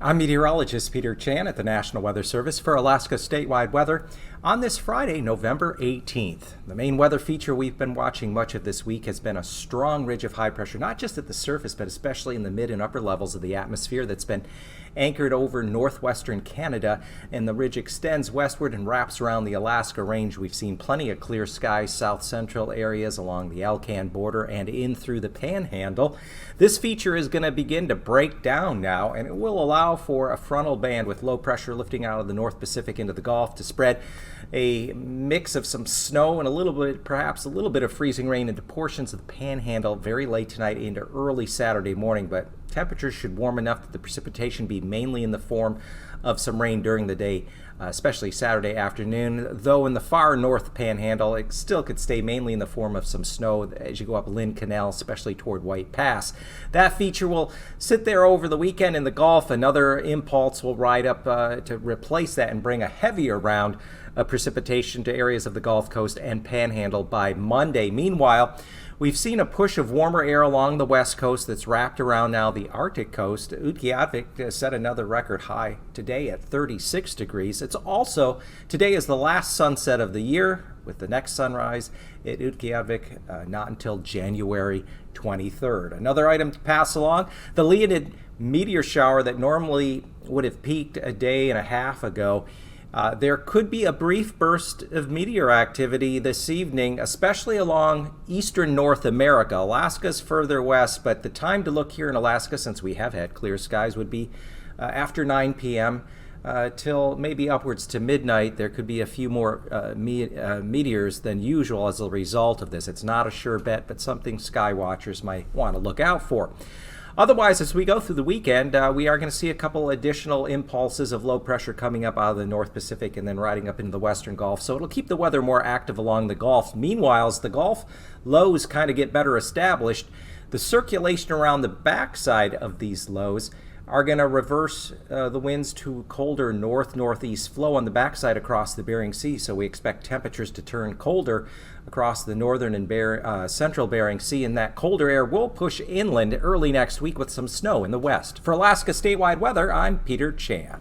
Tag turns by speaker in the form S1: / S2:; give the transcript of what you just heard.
S1: I'm meteorologist Peter Chan at the National Weather Service for Alaska statewide weather on this Friday, November 18th. The main weather feature we've been watching much of this week has been a strong ridge of high pressure, not just at the surface, but especially in the mid and upper levels of the atmosphere that's been anchored over northwestern Canada, and the ridge extends westward and wraps around the Alaska range. We've seen plenty of clear skies, south central areas along the Alcan border and in through the Panhandle. This feature is going to begin to break down now, and it will allow for a frontal band with low pressure lifting out of the North Pacific into the Gulf to spread a mix of some snow and a little bit, perhaps a little bit of freezing rain into portions of the Panhandle very late tonight into early Saturday morning. But temperatures should warm enough that the precipitation be mainly in the form of some rain during the day, especially Saturday afternoon, though in the far north Panhandle it still could stay mainly in the form of some snow as you go up Lynn Canal, especially toward White Pass. That feature will sit there over the weekend in the Gulf. Another impulse will ride up to replace that and bring a heavier round of precipitation to areas of the Gulf Coast and Panhandle by Monday. Meanwhile, we've seen a push of warmer air along the west coast that's wrapped around now the Arctic coast. Utqiagvik set another record high today at 36 degrees. It's also, today is the last sunset of the year, with the next sunrise at Utqiagvik not until January 23rd. Another item to pass along, the Leonid meteor shower that normally would have peaked a day and a half ago. There could be a brief burst of meteor activity this evening, especially along eastern North America. Alaska's further west, but the time to look here in Alaska, since we have had clear skies, would be after 9 p.m. Till maybe upwards to midnight. There could be a few more meteors than usual as a result of this. It's not a sure bet, but something sky watchers might want to look out for. Otherwise, as we go through the weekend, we are going to see a couple additional impulses of low pressure coming up out of the North Pacific and then riding up into the western Gulf. So it'll keep the weather more active along the Gulf. Meanwhile, as the Gulf lows kind of get better established, the circulation around the backside of these lows are going to reverse the winds to colder north-northeast flow on the backside across the Bering Sea. So we expect temperatures to turn colder across the northern and central Bering Sea, and that colder air will push inland early next week with some snow in the west. For Alaska statewide weather, I'm Peter Chan.